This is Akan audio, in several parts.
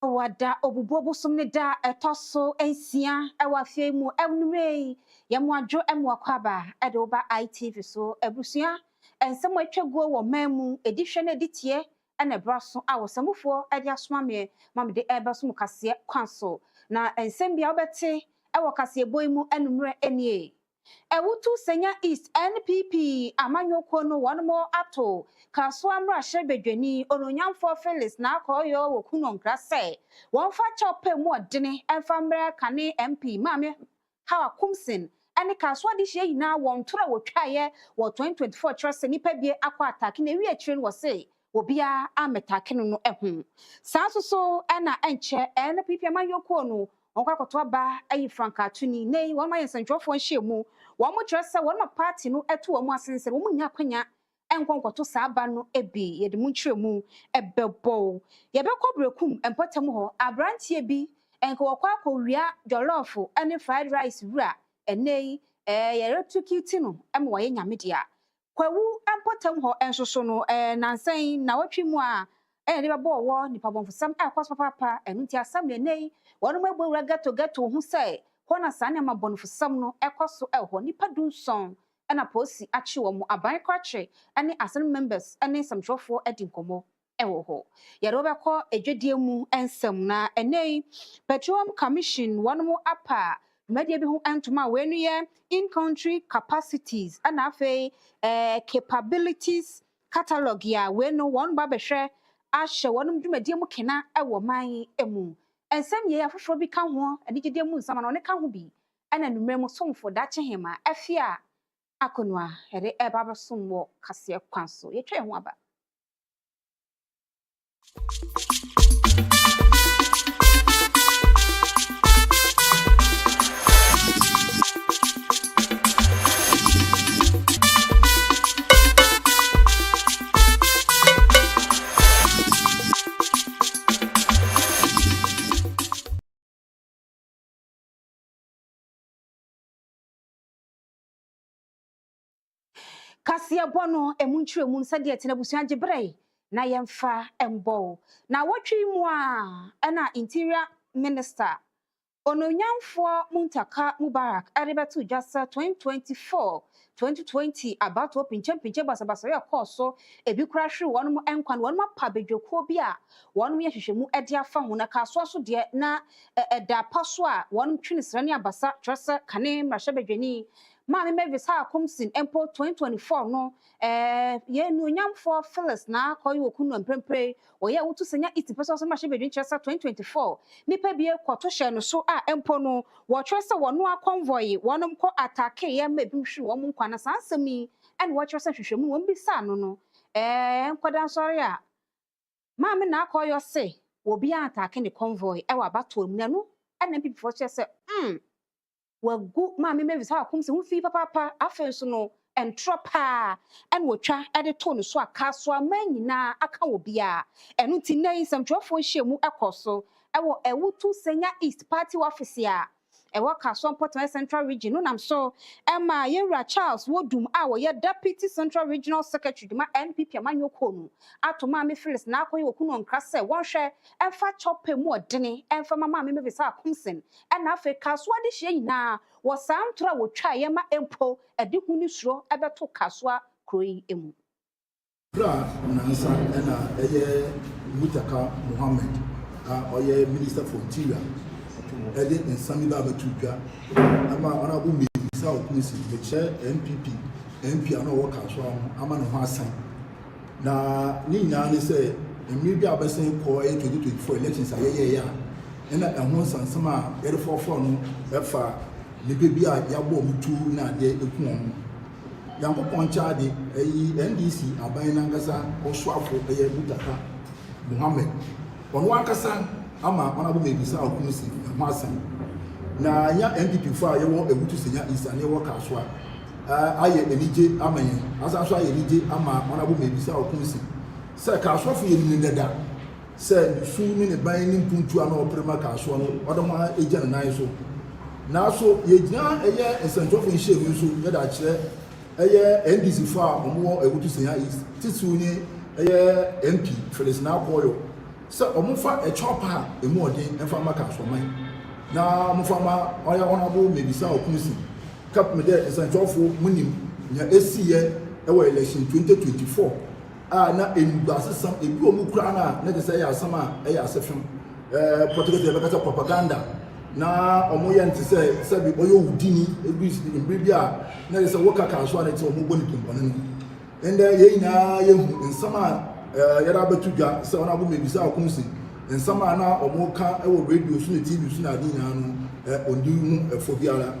Wada obubobu sumne da etoso ensia ewa fiemu emnumei yemwadwo emwakwaba edoba ITV so ebusua ensem atwaguo wo mamu edihwe na editie ena braso awosamufo edi asoma me mamede ebeso kase kwanso na ensem bia obete ewo kase boimu enumre enie Ewutu Senya East NPP amanyoko no wonmo ato kaso amra shebedwani ononyamfo Felix na akoyo wokuno nkrase wonfa chope mu odene emfa mra kane MP mame hawa kumsin ene kaso ade hye yina won tora wotwaye wo 2024 trust nipa bie akwa attack na wi akire no se obia ametake no ehu sanso ena enche NPP amanyoko no onkwakwato aba ayi franka tuni nei won mayen sentwofo nhyiemu won mo kyerese won ma party no eto won asense won munya kwanya enkonkwoto saaba no ebi yede mu nkyeremu ebebo yebekọ brekum empotem ho abrantie bi enko wakwa akowia jollof ene fried rice wura enei yeretu kiti no em woye nyamedia kwawu empotem ho ensoso no nansan na watwimu a ene bebo wo nipa bonfosam akwaso papa enunti asam nei wonu mabowura gato hu sai hona sane mabonfosam no ekoso eho nipa dunson ena posi achi wo mu aban kwache ene asen members ene samtwofo edinkomo ewo ho yero beko edwedie mu ensem na enei petroleum commission wonu apa media bi hu antuma wenu ye in country capacities ana afi capabilities catalog ya wenu wonu ba behwe ahye wonu dwumadie mu kena ewo man emu ensem ye afoforo bi ka ho adigide mu nsama no ne ka ho bi ana numre mu somfo da chehema afia akonwa ere eba basomwo kase kwanso ye twa ho aba Kasie bono emunchiremu nsade etena busua gibrei na yemfa embo na wotwi mu a na interior minister ononyamfo Muntaka Mubarak arebetu jasa 2020 about open championship basabasa ya course ebi kura hwe wonum enkwan wonum apa bedwekuo bi a wonum ye hwehwemu ede afa ho na kaso so de na eda paso a wonum twinisra ne abasa trese kane mrahye bedwani Mami Mavis ha kumsin empo 2024 no ye nu nyamfo Felix na koyo okunu mprempre oye wutu senya iti peso so mahye bedwin kyeresa 2024 nipa bie kwoto hye no so a empo no wo kyeresa wono a convoy wonom ko attack ye ma bi hwe wo mu nkwana sansemi ene wo kyeresa hwehwemu wo mbisa no no nkwadan sori a mami na koyo se wo bia attack ne convoy wa bato mu nanu ene people kyeresa wagu mami Mavis ha kumse hu fi papa afenso no entropa en wotwa ede to no so aka so amanyina aka wo bia enu ti nei samtwofo hyiemu ekoso ewo ewutu Senya East Party office a ewo kaso Portland Central Region no nam so ema Yewra Charles Wodum a wo ye Deputy Central Regional Secretary dima NPP amanyoko no ato mami Felix na akoye okuno nkrase wonhwe emfa chope mu odene emfa mami Mavis ha kumsen ena Africa so ade hye nyina wo samtra wo twa ye ma empo ade huni suro ebeto kasoa kroi emu bra nansa ena eye Muntaka Mohammed oye Minister for Interior ede nsami ba batudwa ama ona bu mebisa okunisi beche MP ana wo kasoa ama no ho asan na ni nyina ne se emi bi abesen ko 2024 elections ayeye ya ena ehon sansama yere fofo no efa ne bebi a yabo mutu na de eku on yankopon chaade eyi NDC aban na ngasa osuafo eye Muntaka Mohammed ono akasa ama ona bu mebisa okunisi ho asan na ya NDP fo a yewo ewutu Senya East ne wo kasoa aye enije amaye asa so aye enije ama ona bu mebisa okunisi se kasoa fo ye ni neda se su ni ne ban ni mpuntu ana oprema kasoa no odoma eja na nan so na so ye gina eye esentofo nhye mi so ye da kire eye NDC fo a omo ewutu Senya East titu ni eye MP Felix na akoyo So omufa a chopper a more than Enfamaka for mine. Now Mufama oya honorable maybe sa okusi. Cap me there is a job for winning ya SCA election 2024. Na enubase sam ebi omu kra na say ya sama e ya asefem protocol de propaganda na omo ye nti say bi oyo udini ebi bia na say woka ka so na ti omo boni pimpone no and ye na ye hu nsama yara betudwa say ona bo mebisa akumsi nsama na omo ka e wo radio so na TV so na adi nya no ondi hu efobiara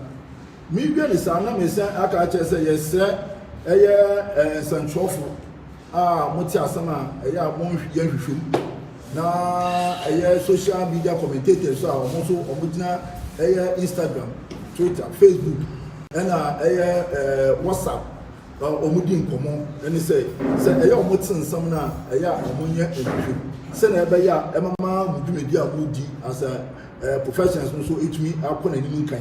mi bia ni sa na me say aka che say yes eye santrofo moti asama eya mon hwe hwehwem na eya social media commentators so also omudina eya Instagram, Twitter, Facebook na eya WhatsApp omudi nkomo eni say eya omoti nsam na eya omonye hwehwem se na ebe ya emama mudumedi amudi as a professionals so etumi akona ni nkan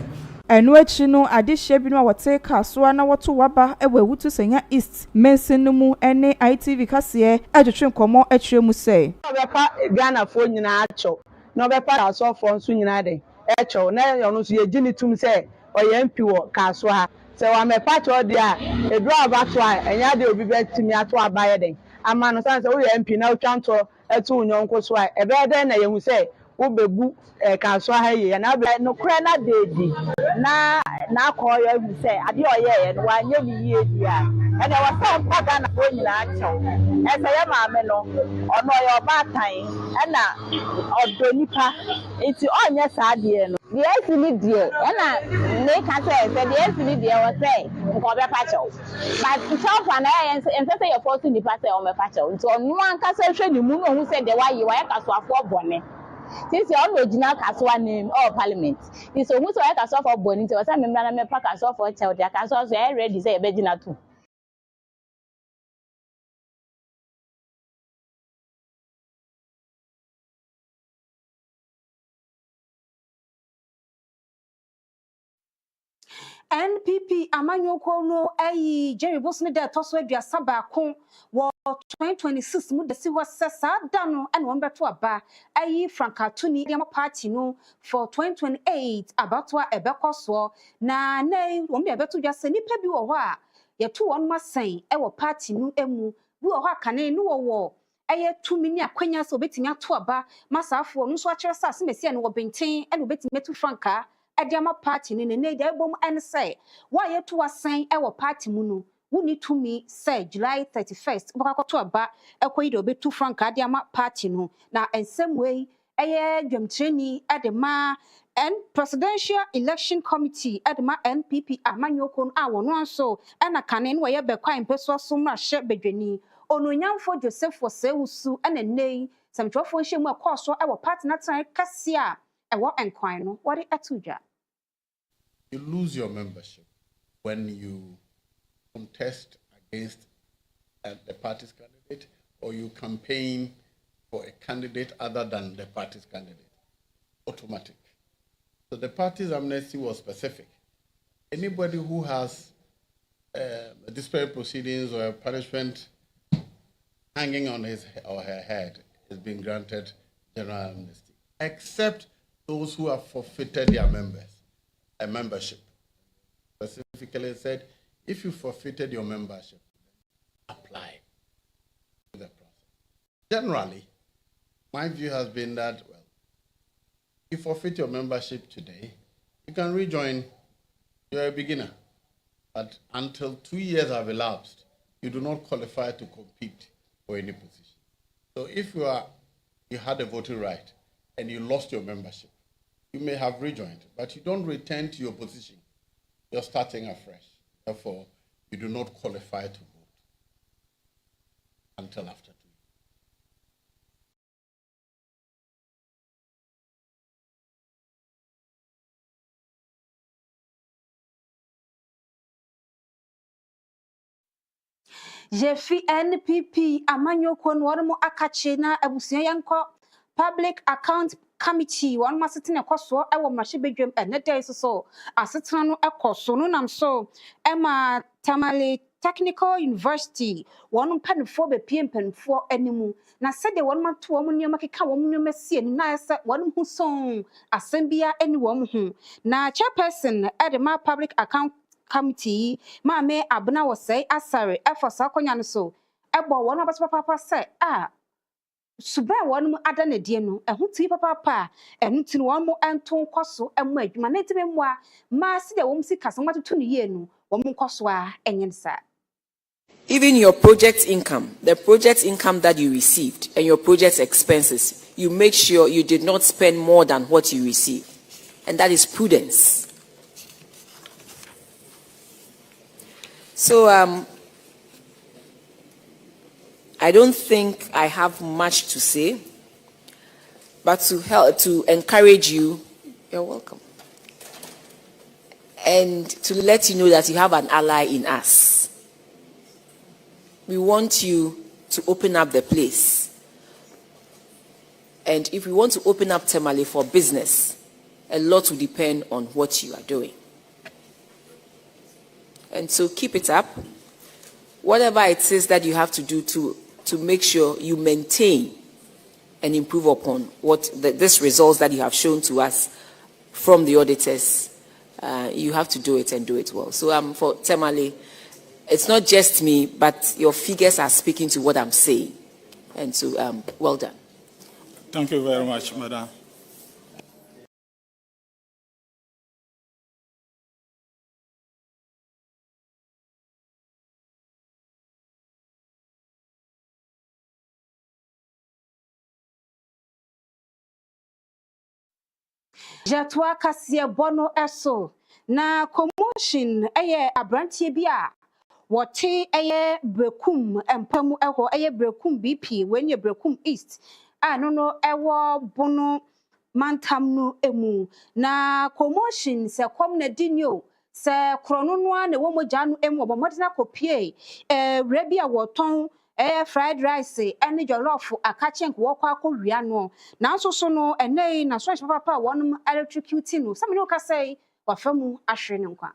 enu echi no adehye bi no wote kasoa na woto waba ewutu senya east mensin no mu ene ITV kase adwetwe nkomo atwere mu say obepa Ghana fo nyina acho na obepa kasoa fo nso nyina de echo na yono so yegini tum say oye mpi wo kasoa ha se wa mepa cho de a edru abato a enya de obi betimi ato abaye den ama no san se wo ye mpi na otwanto etu unyonko so a ebe de na yehu say wo bebu kasoa ha ye na be no kra na dedi na koyo hu say ade oye no wanye bi ye dia ene wa san paga na bo nyina acho ese ye ma me no ono ye oba tan ena odonipa iti onye sa de no the SCD die ena ne ka say the SCD die was say nko be pa cho but self and I say your force ni pa say o me pa cho nti onu anka say hwe ni mu no hu say de wa ye kasoafo bone since your original Kaswa name or parliament. It's a who's like a soft for bonnie to a member me pack as off for tell their castle ready say a begina too. NPP amanyoko no ayi Jerry Bosne de toso aduasa baako wo 2026 mu de si wasesa da no ene won beto aba ayi Frankatuni dem party no for 2028 abatwa ebekoso na won be beto dwase nipa bi wo ho a yeto won masen e wo party no emu bi wo ho akane no wo eye tumi ni akwanya so betimi ato aba masafo no so a kire sa asemesi no wo benten ene betimi metu Franka Adiama party ni ne de ebom en say wa yeto wasan e wo party mu no woni to me say July 31st bokakoto aba ekoyi de obetu Frank Adiama party no na ensem wey eye dwemtreni adema and presidential election committee adema NPP amanyoko no awono anso ena kane no ye bekwan peso so mra hye bedwani ononyamfo Joseph Osewusu ena nei samtwofo nhye mu ekoso e wo party na tran kase a ewo enkwan no wori atuja. You lose your membership when you contest against the party's candidate or you campaign for a candidate other than the party's candidate. Automatic. So the party's amnesty was specific. Anybody who has disparate proceedings or a punishment hanging on his or her head is being granted general amnesty, except those who have forfeited their membership. Specifically said, if you forfeited your membership, apply to the process. Generally, my view has been that, well, you forfeit your membership today, you can rejoin. You're a beginner. But until 2 years have elapsed, you do not qualify to compete for any position. So if you had a voting right and you lost your membership, you may have rejoined, but you don't return to your position. You're starting afresh. Therefore, you do not qualify to vote until after 2 years. Jefi NPP amanyoko no wormo akache na abusuan yanko public account committee one masete ne koso e wo mahye bedwam ene dey so asetena no ekoso no nam so ema tamale Technical University one mpanimfoɔ bepie mpanimfoɔ animu na sɛdeɛ wɔn ato wɔn nneɛma keka wɔn nneɛma sie na sɛ wɔn ho sɔn asɛm bia ani wɔn ho na chairperson edema public account committee maame abena wɔsɛe asare ɛfɔ saa akɔnya no so ɛbɔ wɔn abɛso papa sɛ suban wɔn ada na die no ɛho tii papa ɛno ti no wɔn ɛnto nkɔ so ɛmo adwuma na etime mmoa maa si deɛ wɔn si kasa wɔn atoto ne yie no wɔn nkɔ so a ɛnyɛ nsa. Even your project income, the project income that you received and your project expenses, you make sure you did not spend more than what you received. And that is prudence. So I don't think I have much to say, but to encourage you, you're welcome. And to let you know that you have an ally in us. We want you to open up the place. And if we want to open up Temale for business, a lot will depend on what you are doing. And so keep it up. Whatever it is that you have to do to make sure you maintain and improve upon this results that you have shown to us from the auditors, you have to do it and do it well. So for Temale, it's not just me, but your figures are speaking to what I'm saying. And so, well done. Thank you very much, Madam. Jatwa Kasie bono eso na commotion abrantie bi a wote brekum empamu eho brekum BP wenye brekum east no ewo bono mantam no emu na commotion se kom na dinyo se krono no a na wo mogya no emu obomodena kopie rebi a woton fried rice ene jollof akachenk wo kwa akowia no na nso so no enei na so papa wonum electrocute no some no ka say wafamu ahwe ne nkwa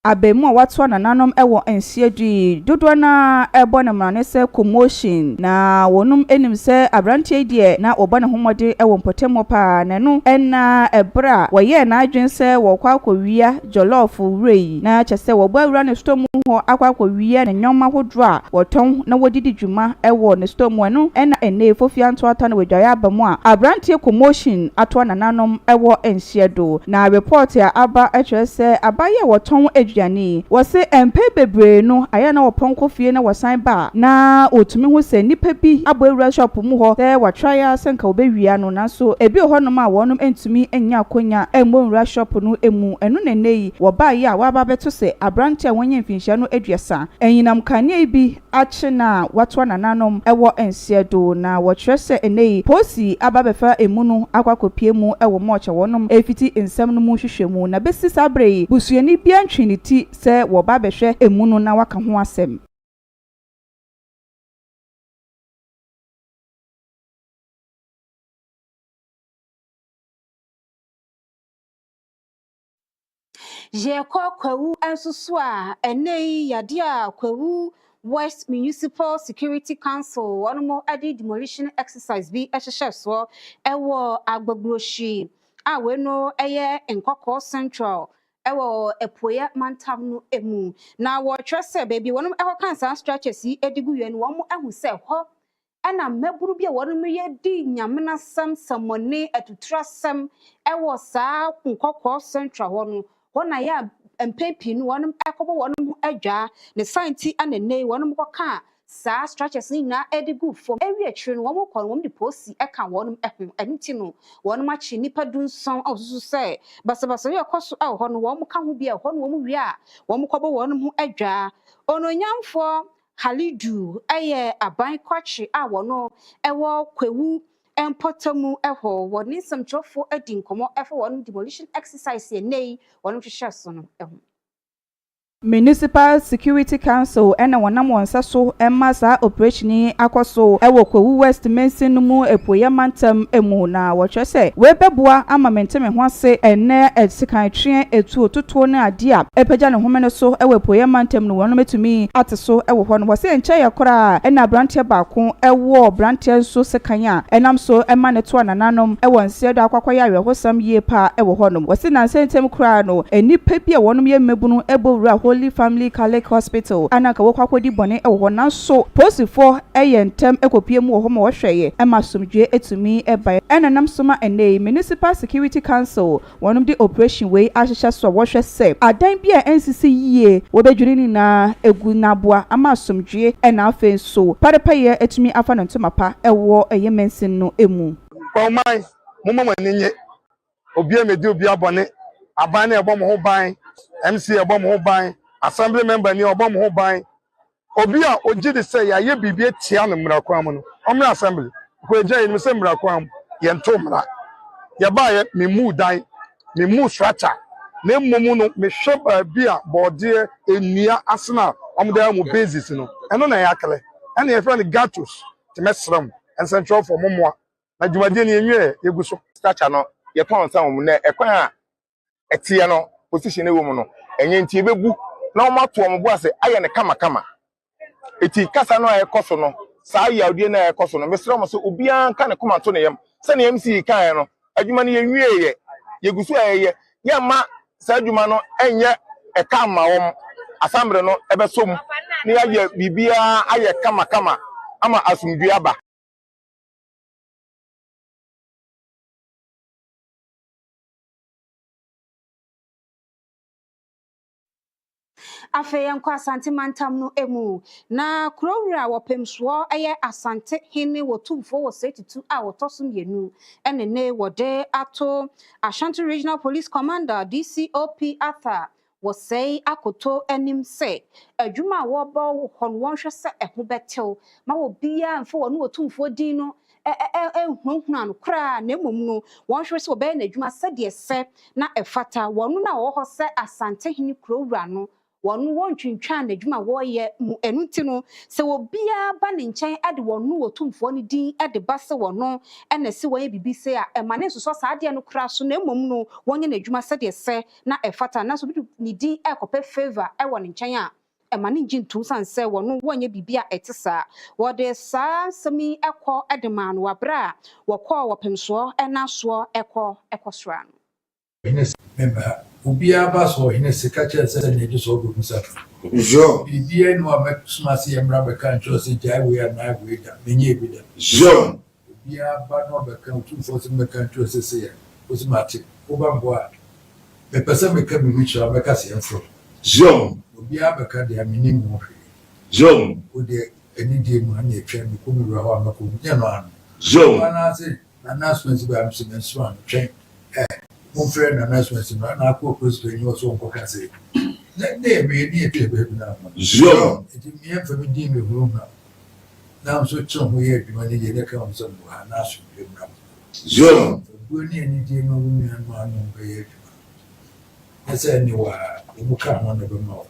abemu a watwa nananom ewo ensiedi dodo na ebo na mrane se commotion na wonum enim se abrantie die na oba ne homode ewo mpotemo pa na no ena ebra woye na adwen se wokwa akowia jollof rei na chese wobo awura ne storm ho akwa akowia ne nyoma hodro a woton na wodidi dwuma ewo ne storm eno ena ene fofia nto ata na wedware abamu a abrantie commotion atwa nananom ewo ensiedo na report ya aba se abaye woton yani wose empe bebre no aya na woponko fie na wosan ba na otumi ho se nipa bi aboewura shop mu ho se watraya senka obewia no nanso ebi ho no ma wonum entumi enya akonya emmonwura shop no emu enu nenei wo ba ye a waba beto se abrante wonye mfinhia no aduasa enyinam kane bi ache na watwa nananom ewo ensiedo na wotrese enei posi aba befa emu no akwakopie mu ewo moche wonum efiti ensem no mu hwehwemu na besi sabre busuani bia ntwini ti se wo ba behwe emu no na waka ho asem je kwawu ensusu a enei yade a kwawu West Municipal Security Council one more added demolition exercise bi ehhehye so ewo agbagburoshi a we no nkoko central ewo epoya mantam no emu na wo twese baby wonum kansa structures edigu yenu wo ehu se ho ana maburu bi wonum ye di nyamena sam samone atutrasam ewo saa nkoko central wono na ya empepi no wonum ekobo wonum adwa ne science anene wonum koka saa structures ni na edigu fom ewi atwire no wonum kɔ wonum de posi eka wonum ehu enti no wonum achi nipa dunson osusu se basabasa ye koso a ho no wonum ka ho bi a ho no wonum wi a wonum kɔbɔ wonum ho adwa ononyamfo Halidu aban kwachi a wono ewo kwewu empotamu eho woni samchofo adi nkomo efo won demolition exercise ye nei won hwehwe so no eho Municipal Security Council ena wanam wonsa so emma saa operation ni akoso ewo Kwewu West Mensin mu epoya mantam emu na wohwe se we beboa ama menteme ho ase ene esikan etu ototo na ade a epeja ne home no so ewo epoya mantam no wono metumi ate so ewo ho no wose enche yakora ena brantie baako ewo brantie so sekan a enam so emma ne to nananom ewo nsiedo akwakwaya awehosam yie pa ewo ho no wose na sentem kura no enipa bi a wonom ye mebunu ebowura Holy Family Catholic Hospital anaka wokwakodi bone ewo na so posifo eyentem ekopie mu wo ma wohweye emasomdwe etumi eba enanam soma ene Municipal Security Council wonum di operation we ahyehyɛ so wohwe se adan bi a NCC yie wobedwiri na egu naboa amasomdwe ena afen so parepaye etumi afa no ntomapa ewo eyemensin no emu Komai mumma ninye obi emedi obi abone aban na ebo mo ho ban MC ebo mo ho ban assembly member ni ebo mo ho ban obi a oji de say ya ye bibie tia no mrakwan mu no omra assembly ko eja yin se mrakwan ye nto mra ye ba ye me mu dan me mu structure na mmomu no me hwe bi a bode enua asena omda mu basis no eno na ya kale ena ye friend gatos te mesram en central for momoa na dwumade ni enwe egu so structure no ye ton san mu na ekwan a etie no position e wo mu no enye ntie bebu na o mato o mbo ase aye ne kama eti kasa no ayekoso no saa yawde na ayekoso no mesra mo so obi an ka ne komanto ne yam se ne MC kan no adwuma ne yenwie ye gusu ayeye ye ma saa adwuma no enye eka ma wom asambre no ebesom ne aye bibia aye kama ama asumdua aba Afe yankwa asante mantam no emu na kurowura wopemso eye asante hene wotumfo wo 32 a wotosum yenu enene wode ato Ashanti Regional Police Commander DCOP Arthur was say akoto enim say adwuma wo bo hon wonhwe se eho betew ma wo bia mfo wo no wotumfo din no hunhuna no kra na emom no wonhwe se obe na adwuma se de se na efata wonu na wo ho se asante hene kurowura no wonu wontwintwa na adwuma wo ye enuti no se wo bia ba ne nkyɛn ade wonu wotumfo ne din ade ba se wono ena se wo ye bibi se a emane soso saade no kra so na emom no wonye na adwuma se de se na efata na so bi ni din ekope favor e wo ne nkyɛn a emane njintu sanse wono wonye bibi a etesa wode saa sami ekɔ ade ma no wabra wokɔ wopemso ena so ekɔsra no member ubia ba so hine sikache se ne do so obu sa jo bibia no abesuma se yemra beka ncho se jai we na we da menye bi da jo ubia ba no beka ncho so se beka ncho se ya osmati oba mboa be pesa meka bi wicha beka se enfro jo ubia beka de amini mu hwe jo o de eni de mu anya twa mi ko mi ho amako nya no an jo ana se announcement ba am se menso an twa mon frère na announcement na ko president yo so nko ka se na me ni e be na jo eti mi en fa mi di me hu na so tun ho ye bi ma ni ye ne ka on so bu ha na so bi na jo bu ni ni di no mi an ma no be ye bi ese ni wa mu ka ho na be ma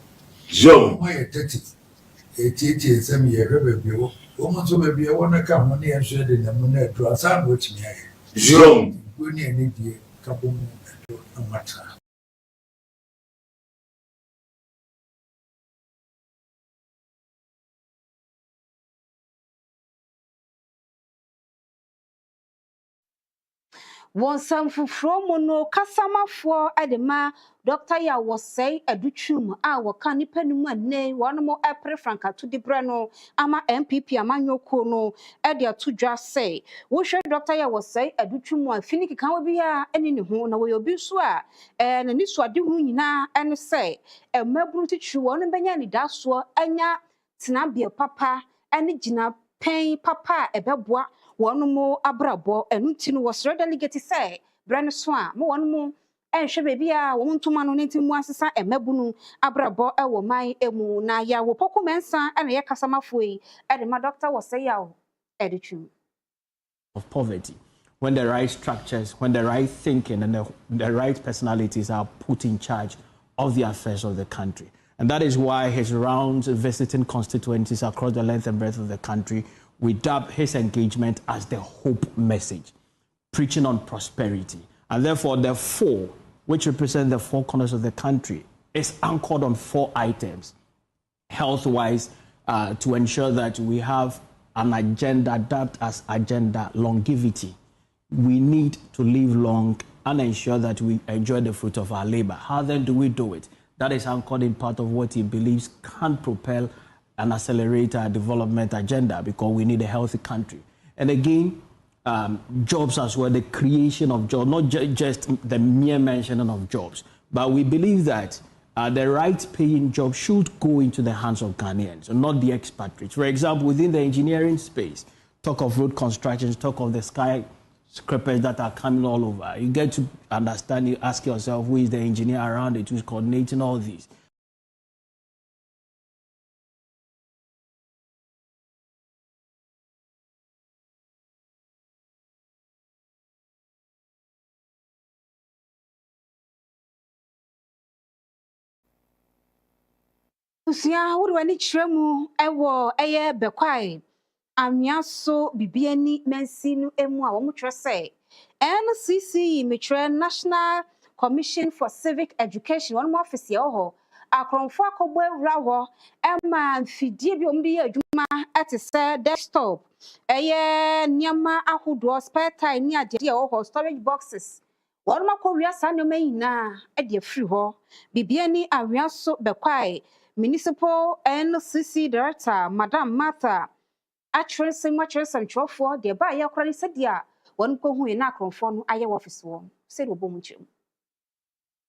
jo mo ye tati eti se mi ye hwe be o mo so be bi e wona ka ho ne en so de na mo na do asa no timi aye jo bu ni ni di ka bo mu no matter wonsam fufuro mu no kasamafo adema Dr. Ya wosai adutwum a woka nipa nimu ane wono epre franka to dibre no ama MPP amanyoko no e de atodwa sei wo hwe Dr. Ya wosai adutwum afini kika wo bia eni ne ho na wo yobi so a na ni so ade hu nyina ene sei emaburu titwi wono benya ni daso anya tenabie papa ene gina pen papa ebeboa wono mo abrabo enuti no wosre delegate say brand so a mo wono mo enhwe bebi a wo ntoma no nti mu asesa emabunu abrabo ewo man emu na ya wo poku mensa ena ye kasamafo yi e de ma doctor wo say ya o e de twu of poverty when the right structures, when the right thinking and the right personalities are put in charge of the affairs of the country. And that is why his rounds visiting constituencies across the length and breadth of the country, we dub his engagement as the hope message, preaching on prosperity. And therefore, the four, which represent the four corners of the country, is anchored on 4 items, health-wise, to ensure that we have an agenda dubbed as agenda longevity. We need to live long and ensure that we enjoy the fruit of our labor. How then do we do it? That is anchored in part of what he believes can propel and accelerate our development agenda, because we need a healthy country. And again, jobs as well, the creation of jobs, not just the mere mentioning of jobs, but we believe that the right-paying job should go into the hands of Ghanaians, not the expatriates. For example, within the engineering space, talk of road construction, talk of the skyscrapers that are coming all over. You get to understand, you ask yourself, who is the engineer around it, who's coordinating all these. Usia wuru ani kyeremu ewo eye bekwai anwea so bibiani mansi nu emu a wo mutwe se NCC metre National Commission for Civic Education one more office ye ho akronfo akogbo ewura ho ema mfidie bi omde ye adwuma atese desktop eye niama ahodo spare time ni ade ye ho storage boxes one makọ wia sanoma yina e de free ho bibiani anwea so bekwai Municipal NCC Director, Madam Martha, Atrense Matresam Chofo, the Baya Crani said, ya, one cohu in Akron, I office one, said Obomuchum.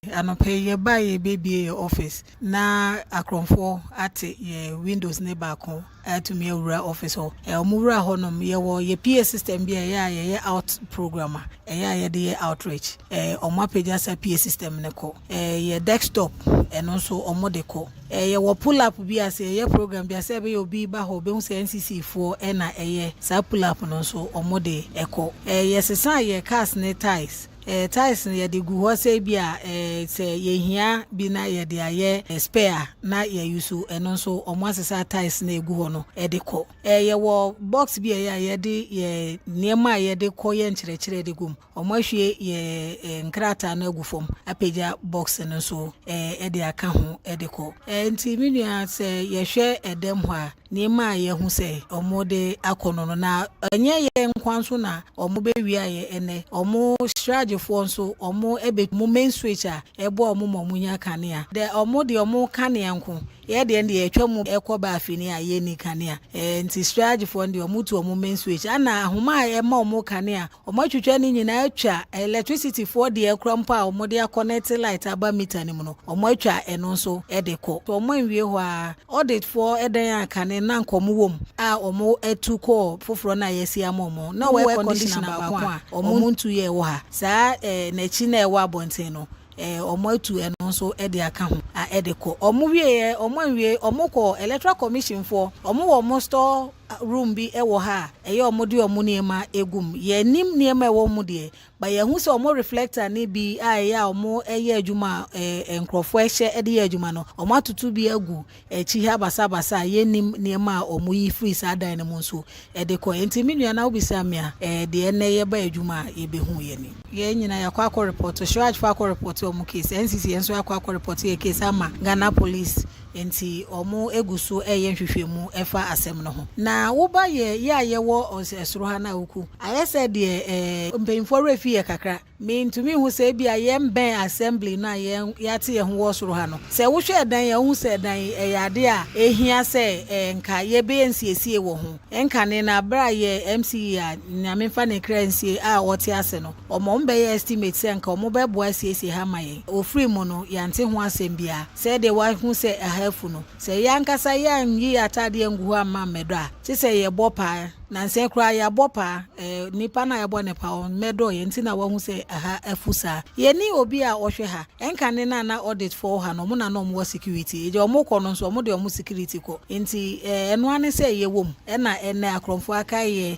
Anope ye buy ye baby office na akronfo ate ye windows ne baako to me ura office ho omura honom ye wo ye PA system bia ye out programmer ye de outreach omapeja sa PA system ne ko ye desktop eno so omode ko ye wo pull up bia se ye program bia se be obi ba ho be hu se NCC for na ye sa pull up no so omode eko ye sesa ye cars ne ties ties ye de gu ho se bia se ye hia bi na ye de aye spare na ye yusu eno so omwasesa ties na egu ho no de ko ye wo box bi ye de ye niema ye de ko ye nkyerɛkyerɛ de gum omahwie ye nkrata na egu fom apeja box no so de aka ho de ko nti minua se ye hwɛ edem ho a niema ye hu se omode akono no na enye ye nkwanso na omobe wi aye ene omo strategy for so omo ebe mo main switch a ebo omo momunya kanea de omo de omo kanea nko ye de ndi etwa mu ekoba afini a ye ni kanea nti strategy for ndi omo to omo main switch ana ahoma e ma omo kanea omo atwetwa ni nyina atwa electricity for de ekrampa omo de connect light aba meter ni mu no omo atwa eno so edeko to omo nwie ho a audit for eden akane na nkomo wom a omo etuko foforo na yesi amomo na we condition ba kwa omo ntu ye wo ha saa na chi na ewa bonten no omo atu eno so de aka ho a de ko omo wie omo nwie omo ko electoral commission for omo wo mo store room bi ewo ha eye omo de omo niema egum ye nim niema ewo mu de ba ye hu se omo reflector ni bi ya omo eye adwuma enkrofo ehye de ye adwuma no omo atutu bi agu echi ha basa ye nim niema omo yi free sa dan ne mu so de ko enti minua na obisa me a de ne ye ba adwuma ye be hu ye ni ye nyina yakwa report Shraj fa report omo case NCC enso yakwa report ye case ama Ghana police enti omo eguso eye nhwehwemu efa asem no ho na wo ba ye wo esoro ha na oku ayese de mpemfo refi ye kakra me ntumi hu se bia ye mben assembly na ye yate ye ho wo soro ha no se wo hwe dan ye hu se dan yade a ehia se nka ye be nsiesie wo ho enka ne na bra ye MCA a nyamemfa ne kransie a wote ase no omo mbe ye estimate se nka omo be boa siesie ha maye ofri mu no yante ho asem bia se de wa hu se hafu no se yankasa yan yi atade ngu ama medo a se ye bopa na nse kra ya bopa nipa na ya bo ne pa on medo ye nti na wo hu se aha afusa ye ni obi a ohwe ha enka ne na audit for ha no mo na no mo security je omo ko no so mo de omo security ko nti eno ane se ye wom na ene akromfo aka ye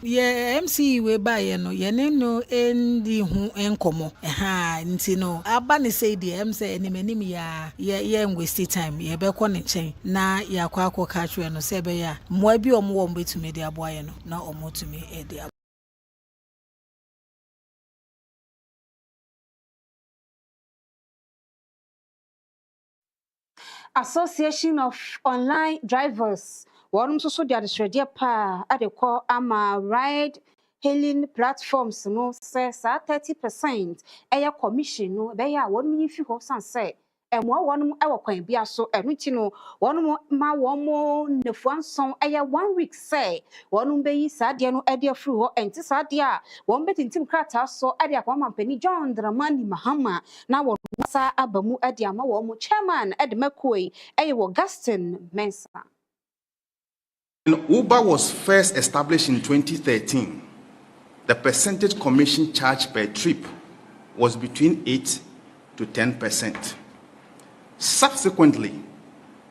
MC we ba ye no ye ne no endi hu enkomo ha nti no aba ne say the MC animanim ya ye waste time ye be ko ne chen na ya kwa ka chwe no se be ya mo bi omo wo betumi de aboa no na omo tumi e de. Association of Online Drivers. One so the additional pa at the call ama ride hailing platforms no says 30% aya commission no be ya one minute fi ho san say emo one e kwan bia so enu ti no one ma one mo nefuanson aya 1 week say one be yi sade no e de afri ho enti sade a one betintim krata so ade akwa mampani John Dramani Mahama na one sa abamu ade ama one chairman ade makoi eye Augustine Mensa. When Uber was first established in 2013, the percentage commission charged per trip was between 8 to 10%. Subsequently,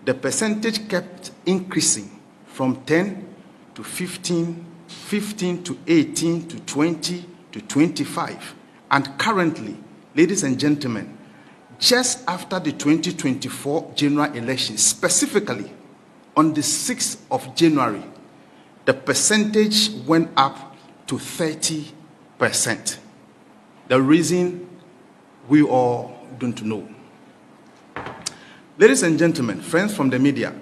the percentage kept increasing from 10 to 15, 15 to 18 to 20 to 25. And currently, ladies and gentlemen, just after the 2024 general election, specifically on the 6th of January, the percentage went up to 30%. The reason we all don't know. Ladies and gentlemen, friends from the media,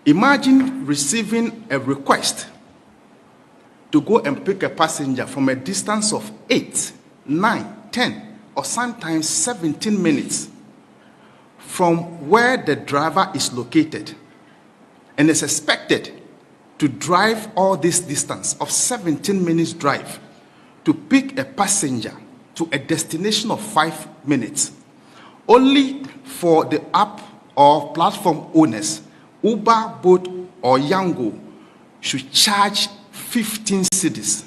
imagine receiving a request to go and pick a passenger from a distance of 8, 9, 10, or sometimes 17 minutes from where the driver is located and is expected to drive all this distance of 17 minutes drive to pick a passenger to a destination of 5 minutes, only for the app or platform owners, Uber, Bolt, or Yango, should charge 15 cedis.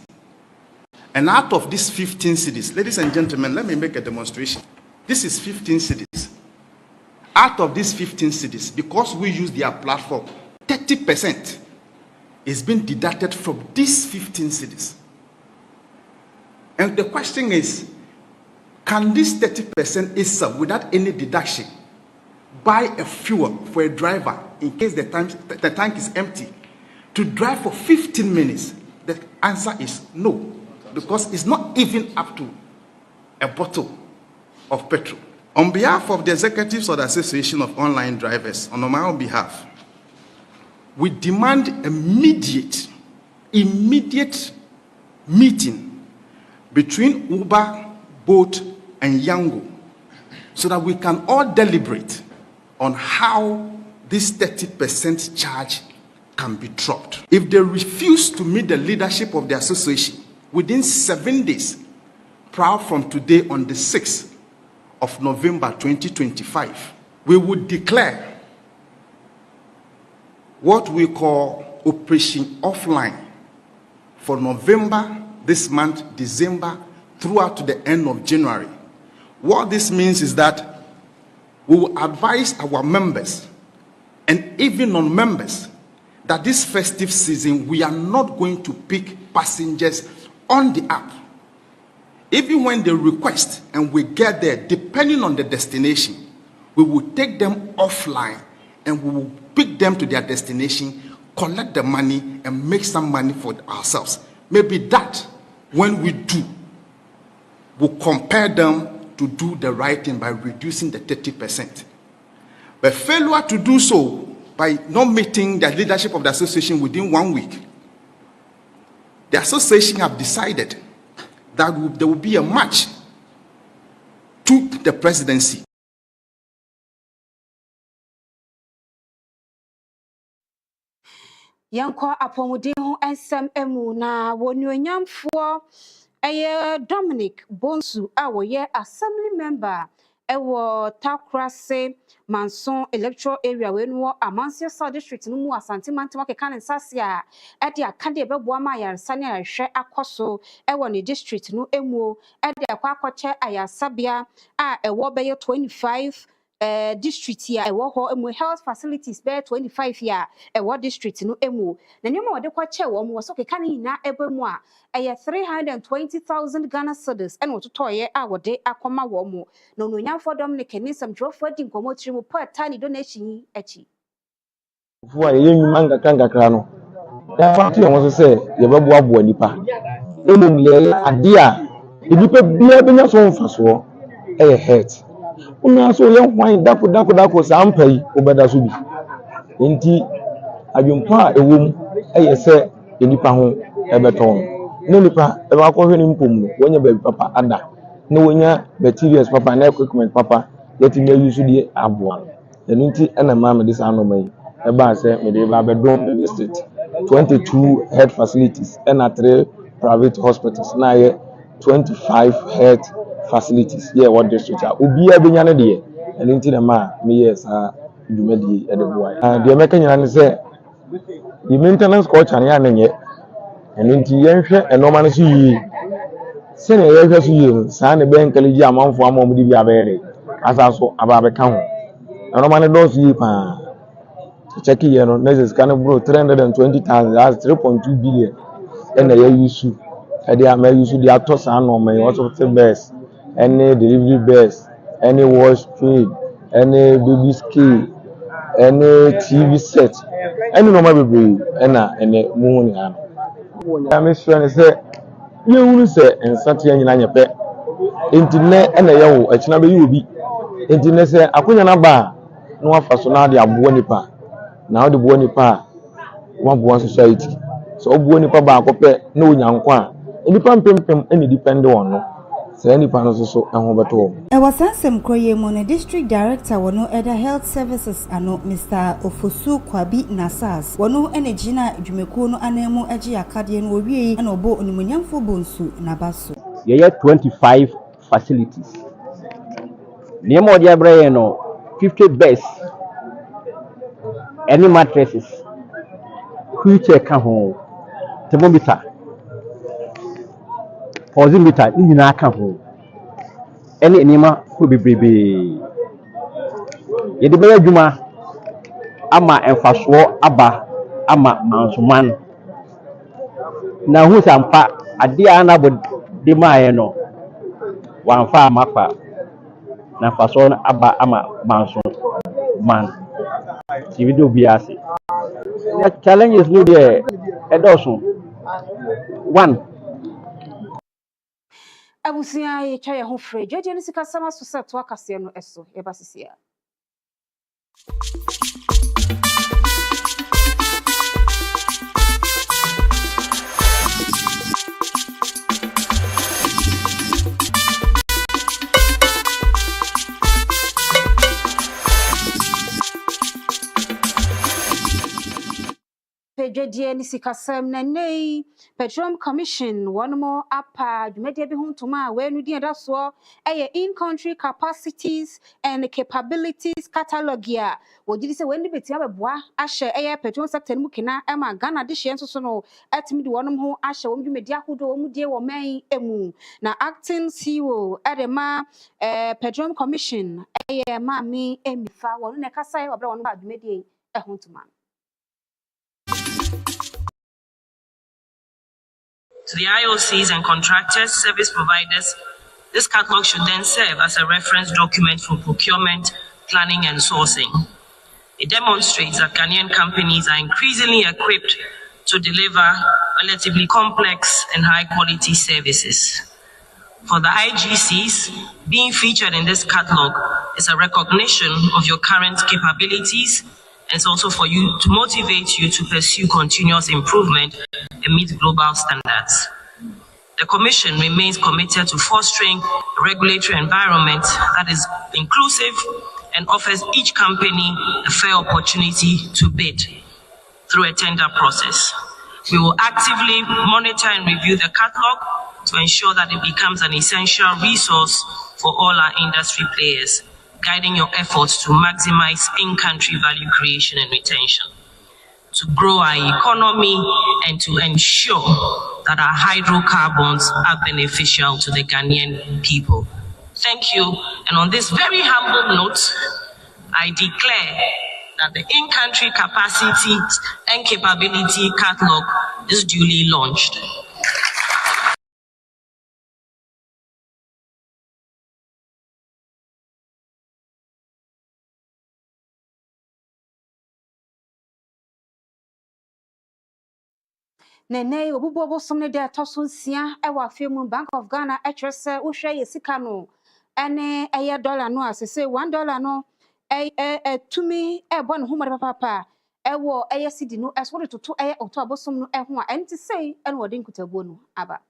And out of these 15 cedis, ladies and gentlemen, let me make a demonstration. This is 15 cedis. Out of these 15 cedis, because we use their platform, 30% is being deducted from these 15 cedis. And the question is, can this 30% itself, without any deduction, buy a fuel for a driver in case the tank is empty to drive for 15 minutes? The answer is no, because it's not even up to a bottle of petrol. On behalf of the executives of the Association of Online Drivers, on my own behalf, we demand immediate meeting between Uber, Bolt, and Yango so that we can all deliberate on how this 30% charge can be dropped. If they refuse to meet the leadership of the association within 7 days, prior from today on the 6th of November 2025, we would declare what we call Operation Offline for November, this month, December, throughout to the end of January. What this means is that we will advise our members and even non-members that this festive season we are not going to pick passengers on the app. Even when they request and we get there, depending on the destination, we will take them offline and we will pick them to their destination, collect the money, and make some money for ourselves. Maybe that, when we do, we'll compare them to do the right thing by reducing the 30%. But failure to do so by not meeting the leadership of the association within 1 week, the association have decided that there will be a match to the presidency. Yanko apomuden ho ensem emu na wonuonyamfo eye Dominic Bonsu a woye assembly member ewo Takrase Manson electoral area we no Amansia South district no mu Asante Mantema ke kan nsase a e de aka de beboa ma yaresa ne ahwe akoso ewo ne district no emu e de akwa akoche ayasabia a ewo be 25 district here ewo ho emu health facilities be 25 here ewo district no emu na nyoma wode kwache wo mu so ke kan ina ebemu a eye 320,000 Ghana cedis ene wototoye a wode akoma wo mu no no nyamfo dom ne kenisam jofo di nkomo tiri mu pa tani donation echi fu a ye nyuma ngakra no ya fa ti won so se ye bebo abo nipa emum le ade a nipa bia benya so mfaso e health una so ye hwan dako sampa yi obeda so bi enti adwumpa a ewom eye se nipa ho ebeton ne nipa e ba ko hwe ni mpom no wonya ba papa ada ne wonya materials papa na equipment papa yeti me use die aboa enti ena ma me disa no mai e ba se me de ba be don district 22 health facilities and 3 private hospitals na ye 25 health facilities yeah what district obi a benya ne de enti na ma me yes dwumadi e de boa de me kanya ne se the maintenance culture ne anenye enti yenhwe enoma no so yi se ne yenhwe so yi sa ne ben kaliji amanfo amom di bi abere asa so aba be ka ho enoma ne do so yi pa check here no next scan bro 320,000 that's 3.2 billion and they use and they are use the atos and no my hospital best any delivery best any wash trade any baby scale any TV set any normal baby and muhu ni ano ya me sure ne say ye hunu say ensate nyina nyepe entine na ye wo akina be yi obi entine say akonya na ba no afa so na de abo nipa na odi bo nipa one bo society so obo nipa ba akopɛ na onyanko a nipa mpempem eni depend on no say nipa no so ɛho beto e wasansem kroye mo ne district director wono eda health services ano Mr. Ofosu Kwabi Nasas wono ene gina dwumeko no anemu agi akade no owie na obo onimunyamfo bonsu na baso ye 25 facilities nemo odi abraye no 50 beds any mattresses wheelchair ka ho thermometer oximeter ni na ka ho any enima ko bebrebe ye de baya dwuma ama enfaso aba ama mansoman na hu sampa ade ana bo de maaye no wanfa amafa na faso aba ama manso man ti video biase the challenges no there edoso one abusia ye twa ye ho frɛ jeje ne sika sama so sɛ to akase no ɛso ye basisia Pedrodie ni sikasem na nei Petroleum Commission one more apa dwumadie bi hontoma we nu die da so in country capacities and capabilities catalog ya wogidi se wendi betia beboa ahye petroleum sector mu kina ema Ghana de hye nso no atimi de wonom ho ahye wom dwumadi ahodo wom die wo man emu na acting CEO edema Petroleum Commission ma mi emifa wono ne kasa obra wono ba dwumadie hontoma. To the IOCs and contractors, service providers, this catalog should then serve as a reference document for procurement, planning, and sourcing. It demonstrates that Ghanaian companies are increasingly equipped to deliver relatively complex and high-quality services. For the IGCs, being featured in this catalog is a recognition of your current capabilities, and it's also for you to motivate you to pursue continuous improvement and meet global standards. The Commission remains committed to fostering a regulatory environment that is inclusive and offers each company a fair opportunity to bid through a tender process. We will actively monitor and review the catalog to ensure that it becomes an essential resource for all our industry players, guiding your efforts to maximize in-country value creation and retention, to grow our economy and to ensure that our hydrocarbons are beneficial to the Ghanaian people. Thank you. And on this very humble note, I declare that the in-country capacity and capability catalog is duly launched. Nene obubo bosom ne de toso nsia e wa afemu Bank of Ghana etrese wo hwe ye sika no ene eye dollar no asese $1 no tumi e bo ne homore papa e wo eye cedi no eso de toto eye oto abosom no ho a enti sei ene wode nkutabuo no aba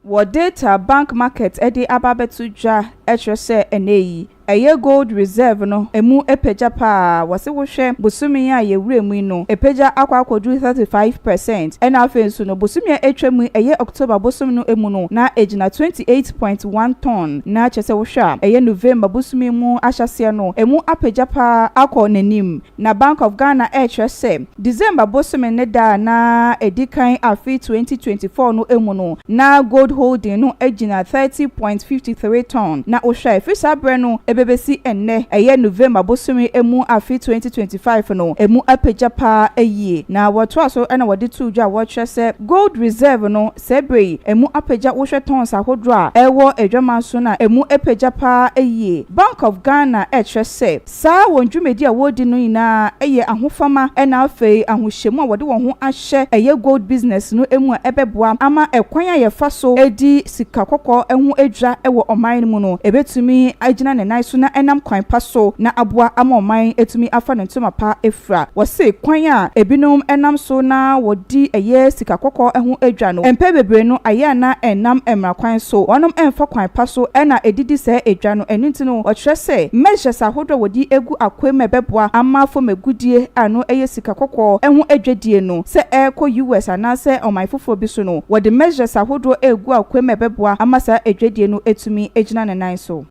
Wo data bank market edi ababetu dwa etrese eneyi eye gold reserve no emu epeja pa wase wo hwe bosumi a ye wuremu no epeja akwakodu 35% ena afensu no bosumi a etwemu eye October bosumi no emu no na ejina 28.1 ton na chese wo hwe eye November bosumi mu ahyase no emu apeja pa akọ nanim na Bank of Ghana etrese December bosumi ne da na edikan afi 2024 no emu no na gold holding no ejina 30.53 ton na wo hwe fisa bre no bebesi enne eye November bosumi emu afi 2025 no emu apeja pa eye na woto aso ena wode tu dwa wo twese gold reserve no sebre emu apeja wo hwe tons ahodro a ewo edwama so na emu apeja pa eye Bank of Ghana twese sa wondwumedi a wodi no ina eye ahofama ena afei ahohyemu a wode wo ho ahye eye gold business no emu a ebeboa ama ekwan a yefa so edi sika kokko ehu edwa ewo oman mu no ebetumi agina ne so na enam kwan pa so na aboa amoman etumi afa ne ntoma pa efra wose kwan a ebinom enam so na wodi eye sika kokko ehu edwa no empe bebre no aya na enam emra kwan so wonom emfa kwan pa so ena edidi se edwa no eninti no wotrese measures ahodo wodi egu akwem ebeboa ama fo megudie ano eye sika kokko ehu edwadie no se eko US ana se omai fofo bi so no wodi measures ahodo egu akwem ebeboa ama sa edwadie no etumi egina ne nan so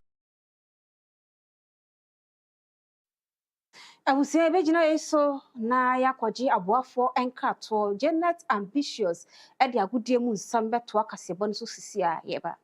Abusia bejina yeso na yakwaji aboafo enkrato Janet Ambitious e de agudie mu nsam beto akasebon so sisi a yeba